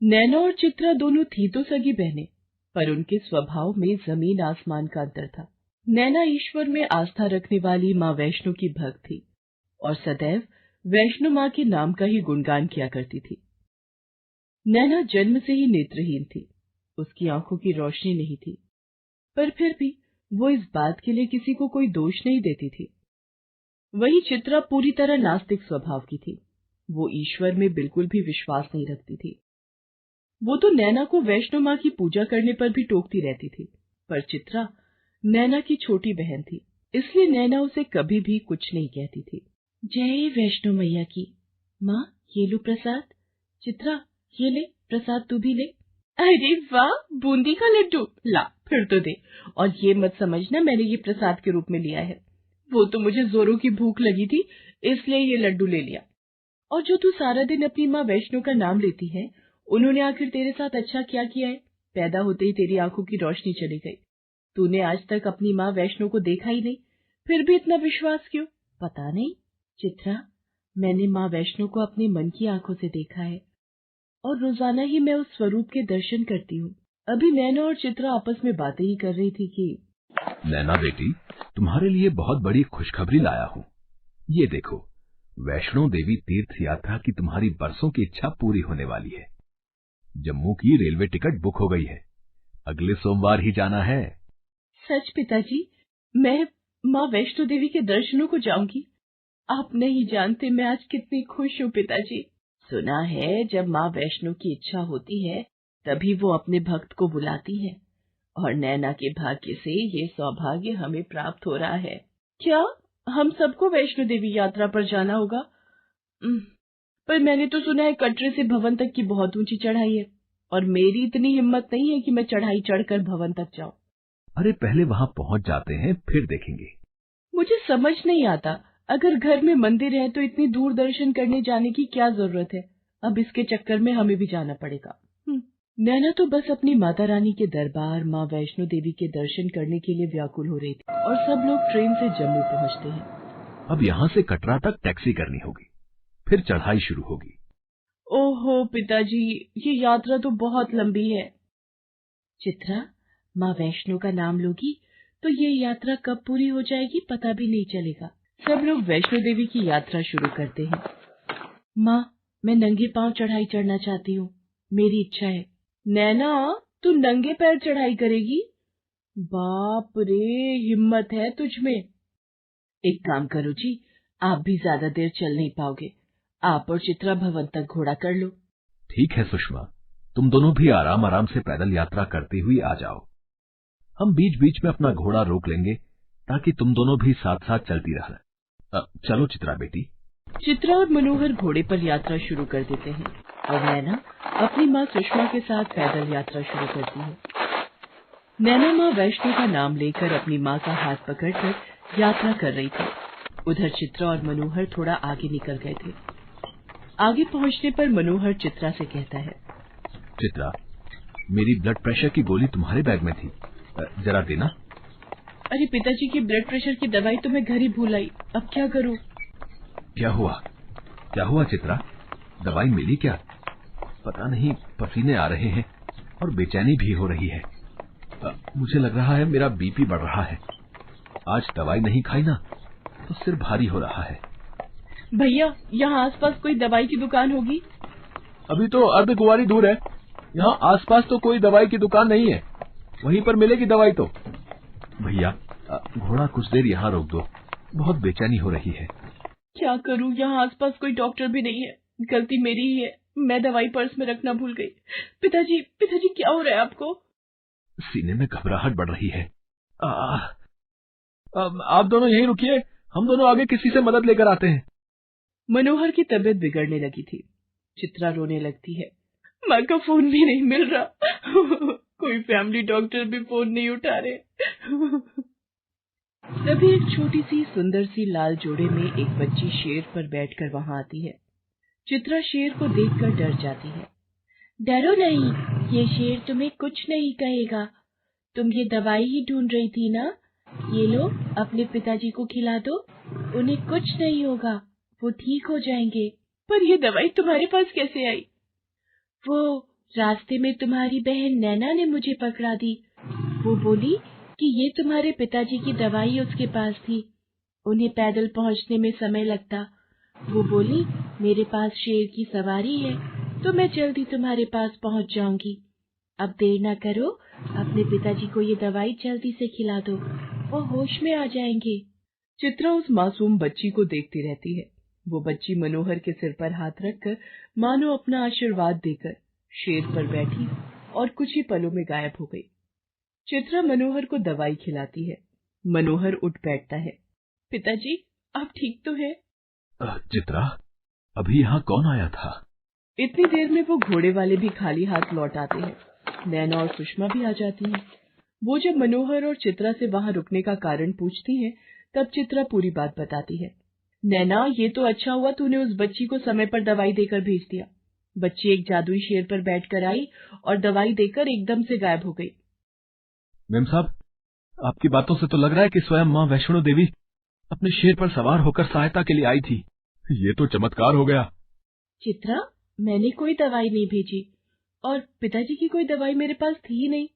नैना और चित्रा दोनों थी तो सगी बहनें, पर उनके स्वभाव में जमीन आसमान का अंतर था। नैना ईश्वर में आस्था रखने वाली माँ वैष्णो की भक्त थी और सदैव वैष्णो माँ के नाम का ही गुणगान किया करती थी। नैना जन्म से ही नेत्रहीन थी, उसकी आंखों की रोशनी नहीं थी, पर फिर भी वो इस बात के लिए किसी को कोई दोष नहीं देती थी। वही चित्रा पूरी तरह नास्तिक स्वभाव की थी। वो ईश्वर में बिल्कुल भी विश्वास नहीं रखती थी। वो तो नैना को वैष्णो माँ की पूजा करने पर भी टोकती रहती थी, पर चित्रा नैना की छोटी बहन थी, इसलिए नैना उसे कभी भी कुछ नहीं कहती थी। जय वैष्णो मैया की। माँ, ये लो प्रसाद। चित्रा, ये ले प्रसाद, तू भी ले। अरे वाह, बूंदी का लड्डू, ला फिर तो दे। और ये मत समझना मैंने ये प्रसाद के रूप में लिया है, वो तो मुझे जोरों की भूख लगी थी इसलिए ये लड्डू ले लिया। और जो तू सारा दिन अपनी माँ वैष्णो का नाम लेती है, उन्होंने आखिर तेरे साथ अच्छा क्या किया है? पैदा होते ही तेरी आंखों की रोशनी चली गई। तूने आज तक अपनी माँ वैष्णो को देखा ही नहीं, फिर भी इतना विश्वास क्यों? पता नहीं चित्रा, मैंने माँ वैष्णो को अपने मन की आंखों से देखा है और रोजाना ही मैं उस स्वरूप के दर्शन करती हूँ। अभी नैना और चित्रा आपस में बातें ही कर रही थी कि नैना बेटी, तुम्हारे लिए बहुत बड़ी खुशखबरी लाया हूँ। ये देखो, वैष्णो देवी तीर्थ यात्रा की तुम्हारी बरसों की इच्छा पूरी होने वाली है। जम्मू की रेलवे टिकट बुक हो गई है, अगले सोमवार ही जाना है। सच पिताजी, मैं माँ वैष्णो देवी के दर्शनों को जाऊंगी। आप नहीं जानते मैं आज कितनी खुश हूँ पिताजी। सुना है जब माँ वैष्णो की इच्छा होती है तभी वो अपने भक्त को बुलाती है, और नैना के भाग्य से ये सौभाग्य हमें प्राप्त हो रहा है। क्या हम सबको वैष्णो देवी यात्रा पर जाना होगा? पर मैंने तो सुना है कटरे से भवन तक की बहुत ऊंची चढ़ाई है, और मेरी इतनी हिम्मत नहीं है कि मैं चढ़ाई चढ़कर भवन तक जाऊं। अरे पहले वहां पहुंच जाते हैं, फिर देखेंगे। मुझे समझ नहीं आता, अगर घर में मंदिर है तो इतनी दूर दर्शन करने जाने की क्या जरूरत है? अब इसके चक्कर में हमें भी जाना पड़ेगा। नैना तो बस अपनी माता रानी के दरबार माँ वैष्णो देवी के दर्शन करने के लिए व्याकुल हो रही थी, और सब लोग ट्रेन से जम्मू पहुंचते हैं। अब यहाँ से कटरा तक टैक्सी करनी होगी, फिर चढ़ाई शुरू होगी। ओहो पिताजी, ये यात्रा तो बहुत लंबी है। चित्रा, माँ वैष्णो का नाम लोगी तो ये यात्रा कब पूरी हो जाएगी पता भी नहीं चलेगा। सब लोग वैष्णो देवी की यात्रा शुरू करते हैं। माँ, मैं नंगे पांव चढ़ाई चढ़ना चाहती हूँ, मेरी इच्छा है। नैना, तू नंगे पैर चढ़ाई करेगी? बाप रे, हिम्मत है तुझ में। एक काम करो जी, आप भी ज्यादा देर चल नहीं पाओगे, आप और चित्रा भवन तक घोड़ा कर लो। ठीक है सुषमा, तुम दोनों भी आराम आराम से पैदल यात्रा करती हुई आ जाओ। हम बीच बीच में अपना घोड़ा रोक लेंगे ताकि तुम दोनों भी साथ साथ चलती रहना। चलो चित्रा बेटी। चित्रा और मनोहर घोड़े पर यात्रा शुरू कर देते हैं, और नैना अपनी माँ सुषमा के साथ पैदल यात्रा शुरू करती है। नैना माँ वैष्णो का नाम लेकर अपनी माँ का हाथ पकड़कर यात्रा कर रही थी। उधर चित्रा और मनोहर थोड़ा आगे निकल गए थे। आगे पहुँचने पर मनोहर चित्रा से कहता है, चित्रा, मेरी ब्लड प्रेशर की गोली तुम्हारे बैग में थी, जरा देना। अरे पिताजी की ब्लड प्रेशर की दवाई तो मैं घर ही भूल आई, अब क्या करूँ? क्या हुआ चित्रा, दवाई मिली क्या? पता नहीं, पसीने आ रहे हैं और बेचैनी भी हो रही है। मुझे लग रहा है मेरा बीपी बढ़ रहा है। आज दवाई नहीं खाई ना तो सिर भारी हो रहा है। भैया, यहाँ आसपास कोई दवाई की दुकान होगी? अभी तो अर्धकुंवारी दूर है, यहाँ आसपास तो कोई दवाई की दुकान नहीं है, वहीं पर मिलेगी दवाई तो। भैया, घोड़ा कुछ देर यहाँ रोक दो, बहुत बेचैनी हो रही है। क्या करूँ, यहाँ आसपास कोई डॉक्टर भी नहीं है। गलती मेरी ही है, मैं दवाई पर्स में रखना भूल गई। पिताजी क्या हो रहा है आपको? सीने में घबराहट बढ़ रही है। आप दोनों यहीं रुकिए, हम दोनों आगे किसी से मदद लेकर आते हैं। मनोहर की तबीयत बिगड़ने लगी थी। चित्रा रोने लगती है। माँ का फोन भी नहीं मिल रहा। कोई फैमिली डॉक्टर भी फोन नहीं उठा रहे। तभी एक छोटी सी सुंदर सी लाल जोड़े में एक बच्ची शेर पर बैठकर वहां आती है। चित्रा शेर को देखकर डर जाती है। डरो नहीं, ये शेर तुम्हें कुछ नहीं कहेगा। तुम ये दवाई ही ढूंढ रही थी ना? ये लो, अपने पिताजी को खिला दो, उन्हें कुछ नहीं होगा, वो ठीक हो जाएंगे। पर ये दवाई तुम्हारे पास कैसे आई? वो रास्ते में तुम्हारी बहन नैना ने मुझे पकड़ा दी। वो बोली कि ये तुम्हारे पिताजी की दवाई उसके पास थी, उन्हें पैदल पहुंचने में समय लगता। वो बोली मेरे पास शेर की सवारी है तो मैं जल्दी तुम्हारे पास पहुंच जाऊंगी। अब देर ना करो, अपने पिताजी को ये दवाई जल्दी से खिला दो, वो होश में आ जाएंगे। चित्रा उस मासूम बच्ची को देखती रहती है। वो बच्ची मनोहर के सिर पर हाथ रखकर मानो अपना आशीर्वाद देकर शेर पर बैठी और कुछ ही पलों में गायब हो गई। चित्रा मनोहर को दवाई खिलाती है। मनोहर उठ बैठता है। पिताजी, आप ठीक तो हैं? चित्रा, अभी यहाँ कौन आया था? इतनी देर में वो घोड़े वाले भी खाली हाथ लौट आते हैं। नैना और सुषमा भी आ जाती हैं। वो जब मनोहर और चित्रा से वहां रुकने का कारण पूछती हैं, तब चित्रा पूरी बात बताती है। नैना, ये तो अच्छा हुआ तूने उस बच्ची को समय पर दवाई देकर भेज दिया। बच्ची एक जादुई शेर पर बैठकर आई और दवाई देकर एकदम से गायब हो गई। मेम साहब, आपकी बातों से तो लग रहा है कि स्वयं माँ वैष्णो देवी अपने शेर पर सवार होकर सहायता के लिए आई थी। ये तो चमत्कार हो गया। चित्रा, मैंने कोई दवाई नहीं भेजी और पिताजी की कोई दवाई मेरे पास थी ही नहीं।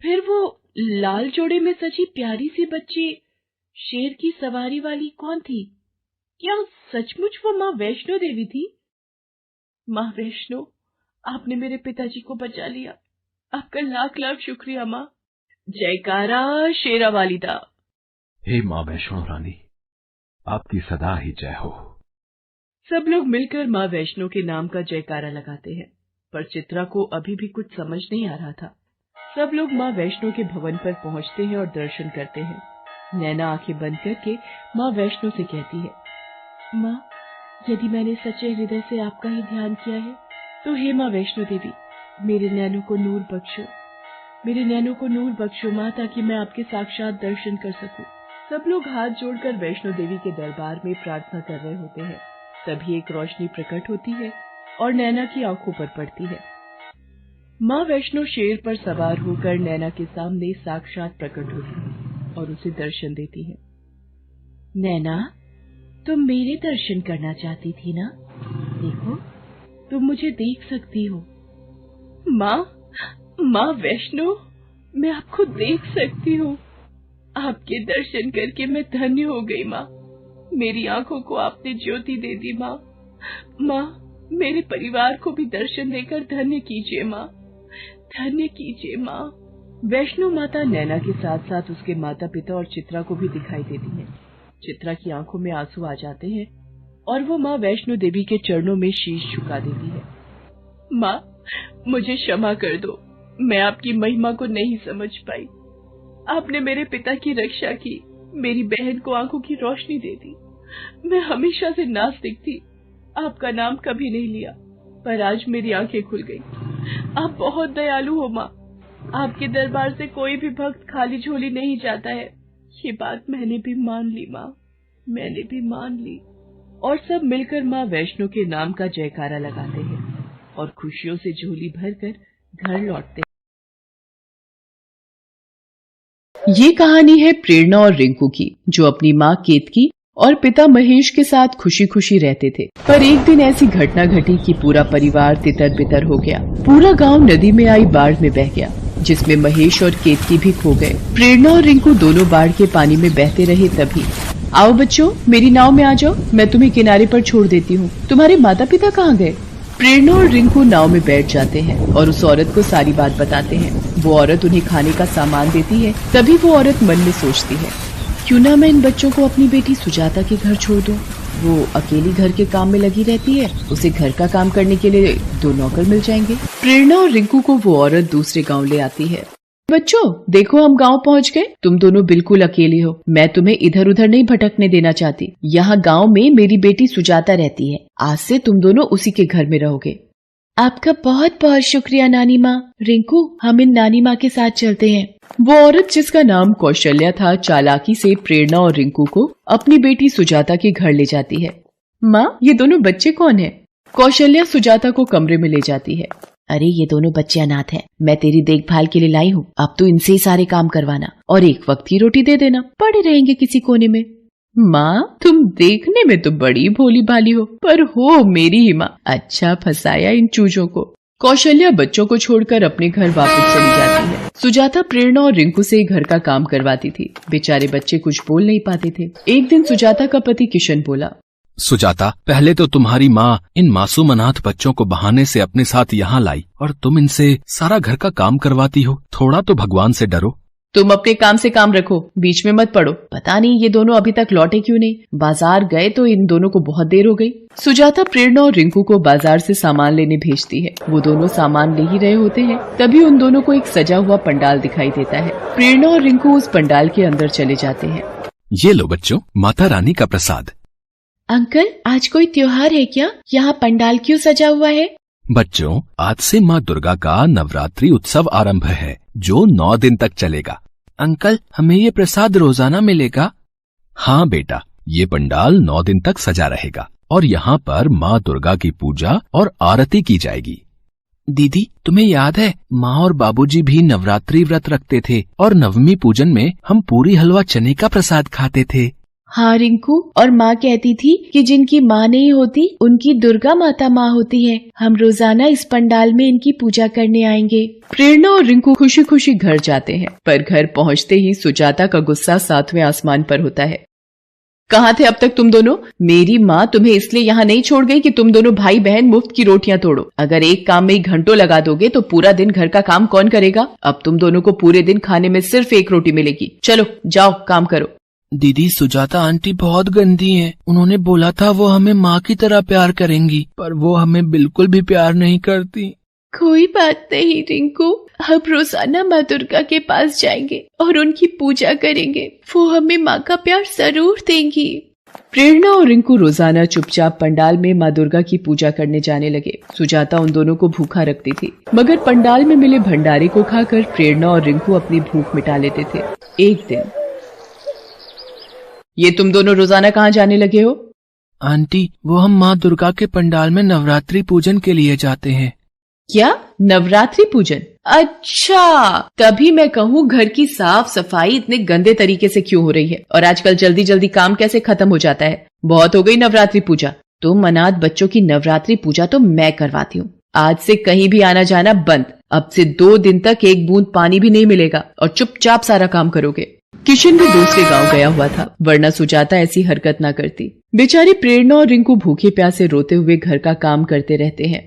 फिर वो लाल जोड़े में सजी प्यारी सी बच्ची शेर की सवारी वाली कौन थी? क्या सचमुच वो माँ वैष्णो देवी थी? माँ वैष्णो, आपने मेरे पिताजी को बचा लिया। आपका लाख लाख शुक्रिया माँ। जयकारा शेरा वालिदा। हे माँ वैष्णो रानी, आपकी सदा ही जय हो। सब लोग मिलकर माँ वैष्णो के नाम का जयकारा लगाते हैं, पर चित्रा को अभी भी कुछ समझ नहीं आ रहा था। सब लोग माँ वैष्णो के भवन पर पहुंचते हैं और दर्शन करते हैं। नैना आंखें बंद करके माँ वैष्णो से कहती है, माँ, यदि मैंने सच्चे हृदय से आपका ही ध्यान किया है तो हे माँ वैष्णो देवी, मेरे नैनों को नूर बख्शो, मेरे नैनों को नूर बख्शो माँ, ताकि मैं आपके साक्षात दर्शन कर सकूं। सब लोग हाथ जोड़कर वैष्णो देवी के दरबार में प्रार्थना कर रहे होते हैं। तभी एक रोशनी प्रकट होती है और नैना की आंखों पर पड़ती है। माँ वैष्णो शेर पर सवार होकर नैना के सामने साक्षात प्रकट होती है और उसे दर्शन देती है। नैना, तुम मेरे दर्शन करना चाहती थी ना? देखो, तुम मुझे देख सकती हो। माँ वैष्णो, मैं आपको देख सकती हूँ। आपके दर्शन करके मैं धन्य हो गई माँ। मेरी आंखों को आपने ज्योति दे दी माँ। माँ, मेरे परिवार को भी दर्शन देकर धन्य कीजिए माँ, धन्य कीजिए माँ। वैष्णो माता नैना के साथ साथ उसके माता पिता और चित्रा को भी दिखाई देती है। चित्रा की आंखों में आंसू आ जाते हैं और वो माँ वैष्णो देवी के चरणों में शीश झुका देती है। माँ, मुझे क्षमा कर दो, मैं आपकी महिमा को नहीं समझ पाई। आपने मेरे पिता की रक्षा की, मेरी बहन को आंखों की रोशनी दे दी। मैं हमेशा से नास्तिक थी, आपका नाम कभी नहीं लिया, पर आज मेरी आंखें खुल गई। आप बहुत दयालु हो माँ। आपके दरबार से कोई भी भक्त खाली झोली नहीं जाता है। ये बात मैंने भी मान ली माँ, मैंने भी मान ली। और सब मिलकर माँ वैष्णो के नाम का जयकारा लगाते हैं और खुशियों से झोली भरकर घर लौटते हैं। ये कहानी है प्रेरणा और रिंकू की, जो अपनी माँ केतकी और पिता महेश के साथ खुशी खुशी रहते थे। पर एक दिन ऐसी घटना घटी कि पूरा परिवार तितर बितर हो गया। पूरा गांव नदी में आई बाढ़ में बह गया, जिसमें महेश और केतकी भी खो गए। प्रेरणा और रिंकू दोनों बाढ़ के पानी में बहते रहे। तभी, आओ बच्चों, मेरी नाव में आ जाओ, मैं तुम्हें किनारे पर छोड़ देती हूँ। तुम्हारे माता पिता कहाँ गए? प्रेरणा और रिंकू नाव में बैठ जाते हैं और उस औरत को सारी बात बताते हैं। वो औरत उन्हें खाने का सामान देती है। तभी वो औरत मन में सोचती है, क्यों ना मैं इन बच्चों को अपनी बेटी सुजाता के घर छोड़ दूं। वो अकेली घर के काम में लगी रहती है, उसे घर का काम करने के लिए 2 नौकर मिल जाएंगे। प्रेरणा और रिंकू को वो औरत दूसरे गांव ले आती है। बच्चों, देखो हम गांव पहुंच गए। तुम दोनों बिल्कुल अकेले हो। मैं तुम्हें इधर उधर नहीं भटकने देना चाहती। यहाँ गांव में मेरी बेटी सुजाता रहती है। आज से तुम दोनों उसी के घर में रहोगे। आपका बहुत बहुत शुक्रिया नानी माँ। रिंकू, हम इन नानी माँ के साथ चलते हैं। वो औरत, जिसका नाम कौशल्या था, चालाकी से प्रेरणा और रिंकू को अपनी बेटी सुजाता के घर ले जाती है। माँ, ये दोनों बच्चे कौन हैं? कौशल्या सुजाता को कमरे में ले जाती है। अरे, ये दोनों बच्चे अनाथ हैं। मैं तेरी देखभाल के लिए लाई हूँ। अब तू इनसे ही सारे काम करवाना और एक वक्त की रोटी दे देना। पड़े रहेंगे किसी कोने में। माँ, तुम देखने में तो बड़ी भोली भाली हो, पर हो मेरी ही माँ। अच्छा फंसाया इन चूजों को। कौशल्या बच्चों को छोड़कर अपने घर वापस चली जाती है। सुजाता प्रेरणा और रिंकू से घर का काम करवाती थी। बेचारे बच्चे कुछ बोल नहीं पाते थे। एक दिन सुजाता का पति किशन बोला, सुजाता, पहले तो तुम्हारी माँ इन मासूम अनाथ बच्चों को बहाने से अपने साथ यहाँ लाई और तुम इनसे सारा घर का काम करवाती हो। थोड़ा तो भगवान से डरो। तुम अपने काम से काम रखो, बीच में मत पड़ो। पता नहीं ये दोनों अभी तक लौटे क्यों नहीं। बाजार गए तो इन दोनों को बहुत देर हो गई। सुजाता प्रेरणा और रिंकू को बाजार से सामान लेने भेजती है। वो दोनों सामान ले ही रहे होते हैं, तभी उन दोनों को एक सजा हुआ पंडाल दिखाई देता है। प्रेरणा और रिंकू उस पंडाल के अंदर चले जाते हैं। ये लो बच्चों, माता रानी का प्रसाद। अंकल, आज कोई त्योहार है क्या? यहाँ पंडाल क्यों सजा हुआ है? बच्चों, आज से माँ दुर्गा का नवरात्रि उत्सव आरंभ है, जो 9 दिन तक चलेगा। अंकल, हमें ये प्रसाद रोजाना मिलेगा? हाँ बेटा, ये पंडाल 9 दिन तक सजा रहेगा और यहाँ पर माँ दुर्गा की पूजा और आरती की जाएगी। दीदी, तुम्हें याद है माँ और बाबूजी भी नवरात्रि व्रत रखते थे और नवमी पूजन में हम पूरी हलवा चने का प्रसाद खाते थे। हाँ रिंकू, और माँ कहती थी कि जिनकी माँ नहीं होती उनकी दुर्गा माता माँ होती है। हम रोजाना इस पंडाल में इनकी पूजा करने आएंगे। प्रेरणा और रिंकू खुशी खुशी घर जाते हैं, पर घर पहुँचते ही सुजाता का गुस्सा 7वें आसमान पर होता है। कहाँ थे अब तक तुम दोनों? मेरी माँ तुम्हें इसलिए यहाँ नहीं छोड़ गई कि तुम दोनों भाई बहन मुफ्त की रोटियां तोड़ो। अगर एक काम में ही घंटों लगा दोगे तो पूरा दिन घर का काम कौन करेगा? अब तुम दोनों को पूरे दिन खाने में सिर्फ 1 रोटी मिलेगी। चलो जाओ, काम करो। दीदी, सुजाता आंटी बहुत गंदी हैं। उन्होंने बोला था वो हमें माँ की तरह प्यार करेंगी, पर वो हमें बिल्कुल भी प्यार नहीं करती। कोई बात नहीं रिंकू, हम रोजाना माँ दुर्गा के पास जाएंगे और उनकी पूजा करेंगे। वो हमें माँ का प्यार जरूर देंगी। प्रेरणा और रिंकू रोजाना चुपचाप पंडाल में माँ दुर्गा की पूजा करने जाने लगे। सुजाता उन दोनों को भूखा रखती थी, मगर पंडाल में मिले भंडारे को खाकर प्रेरणा और रिंकू अपनी भूख मिटा लेते थे। एक दिन, ये तुम दोनों रोजाना कहाँ जाने लगे हो? आंटी, वो हम माँ दुर्गा के पंडाल में नवरात्रि पूजन के लिए जाते हैं। क्या? नवरात्रि पूजन? अच्छा, तभी मैं कहूँ घर की साफ सफाई इतने गंदे तरीके से क्यों हो रही है, और आजकल जल्दी जल्दी काम कैसे खत्म हो जाता है। बहुत हो गई नवरात्रि पूजा। तुम अनाथ बच्चों की नवरात्रि पूजा तो मैं करवाती हूँ। आज से कहीं भी आना जाना बंद। अब से 2 दिन तक एक बूंद पानी भी नहीं मिलेगा और चुपचाप सारा काम करोगे। किशन भी दूसरे गांव गया हुआ था, वरना सुजाता ऐसी हरकत ना करती। बेचारी प्रेरणा और रिंकू भूखे प्यासे रोते हुए घर का काम करते रहते हैं।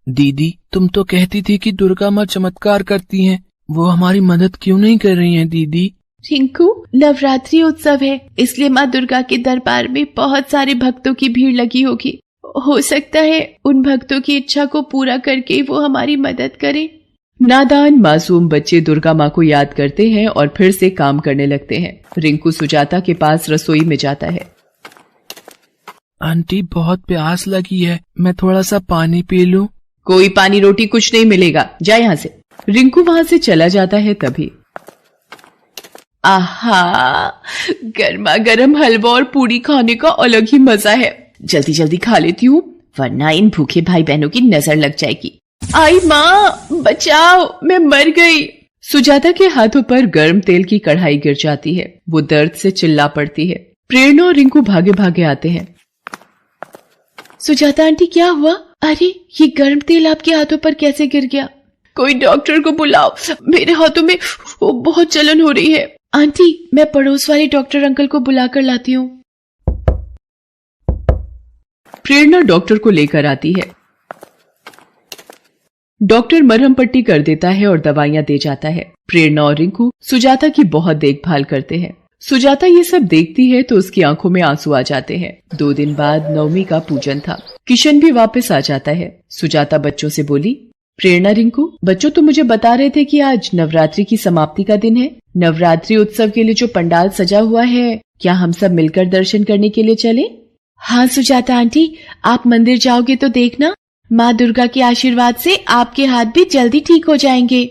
दीदी, तुम तो कहती थी कि दुर्गा माँ चमत्कार करती हैं, वो हमारी मदद क्यों नहीं कर रही हैं दीदी? रिंकू, नवरात्रि उत्सव है, इसलिए माँ दुर्गा के दरबार में बहुत सारे भक्तों की भीड़ लगी होगी। हो सकता है उन भक्तों की इच्छा को पूरा करके वो हमारी मदद करे। नादान मासूम बच्चे दुर्गा माँ को याद करते हैं और फिर से काम करने लगते हैं। रिंकू सुजाता के पास रसोई में जाता है। आंटी, बहुत प्यास लगी है, मैं थोड़ा सा पानी पी लूं? कोई पानी रोटी कुछ नहीं मिलेगा, जा यहाँ से। रिंकू वहाँ से चला जाता है। तभी आहा, गर्मा गर्म हलवा और पूरी खाने का अलग ही मजा है। जल्दी जल्दी खा लेती हूँ, वरना इन भूखे भाई बहनों की नजर लग जाएगी। आई माँ, बचाओ, मैं मर गई। सुजाता के हाथों पर गर्म तेल की कढ़ाई गिर जाती है। वो दर्द से चिल्ला पड़ती है। प्रेरणा और रिंकू भागे भागे आते हैं। सुजाता आंटी, क्या हुआ? अरे, ये गर्म तेल आपके हाथों पर कैसे गिर गया? कोई डॉक्टर को बुलाओ, मेरे हाथों में बहुत जलन हो रही है। आंटी, मैं पड़ोस वाले डॉक्टर अंकल को बुलाकर लाती हूँ। प्रेरणा डॉक्टर को लेकर आती है। डॉक्टर मरहम पट्टी कर देता है और दवाइयां दे जाता है। प्रेरणा और रिंकू सुजाता की बहुत देखभाल करते हैं। सुजाता ये सब देखती है तो उसकी आंखों में आंसू आ जाते हैं। 2 दिन बाद नवमी का पूजन था। किशन भी वापस आ जाता है। सुजाता बच्चों से बोली, प्रेरणा, रिंकू, बच्चों तो मुझे बता रहे थे कि आज नवरात्रि की समाप्ति का दिन है। नवरात्रि उत्सव के लिए जो पंडाल सजा हुआ है, क्या हम सब मिलकर दर्शन करने के लिए चले? हाँ सुजाता आंटी, आप मंदिर जाओगे तो देखना, माँ दुर्गा के आशीर्वाद से आपके हाथ भी जल्दी ठीक हो जाएंगे।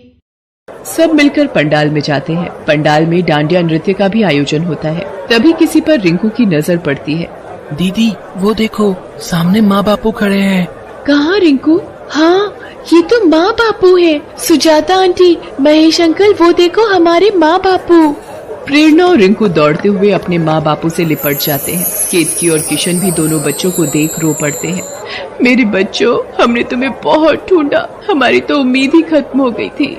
सब मिलकर पंडाल में जाते हैं। पंडाल में डांडिया नृत्य का भी आयोजन होता है। तभी किसी पर रिंकू की नजर पड़ती है। दीदी, वो देखो, सामने माँ बापू खड़े हैं। कहाँ रिंकू? हाँ, ये तो माँ बापू है। सुजाता आंटी, महेश अंकल, वो देखो हमारे माँ बापू। प्रेरणा और रिंकू दौड़ते हुए अपने माँ बापू से लिपट जाते हैं। केतकी और किशन भी दोनों बच्चों को देख रो पड़ते हैं। मेरे बच्चों, हमने तुम्हें बहुत ढूंढा, हमारी तो उम्मीद ही खत्म हो गई थी।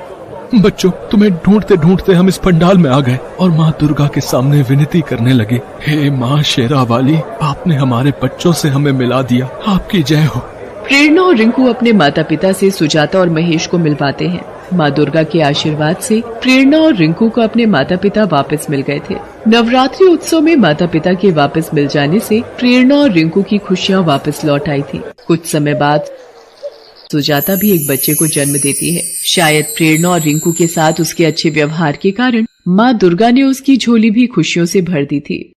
बच्चों, तुम्हें ढूंढते ढूंढते हम इस पंडाल में आ गए और माँ दुर्गा के सामने विनती करने लगे। हे माँ शेरा वाली, आपने हमारे बच्चों से हमें मिला दिया, आपकी जय हो। प्रेरणा और रिंकू अपने माता पिता से सुजाता और महेश को मिलवाते हैं। माँ दुर्गा के आशीर्वाद से प्रेरणा और रिंकू को अपने माता पिता वापस मिल गए थे। नवरात्रि उत्सव में माता पिता के वापस मिल जाने से प्रेरणा और रिंकू की खुशियाँ वापस लौट आई थी। कुछ समय बाद सुजाता भी एक बच्चे को जन्म देती है। शायद प्रेरणा और रिंकू के साथ उसके अच्छे व्यवहार के कारण माँ दुर्गा ने उसकी झोली भी खुशियों से भर दी थी।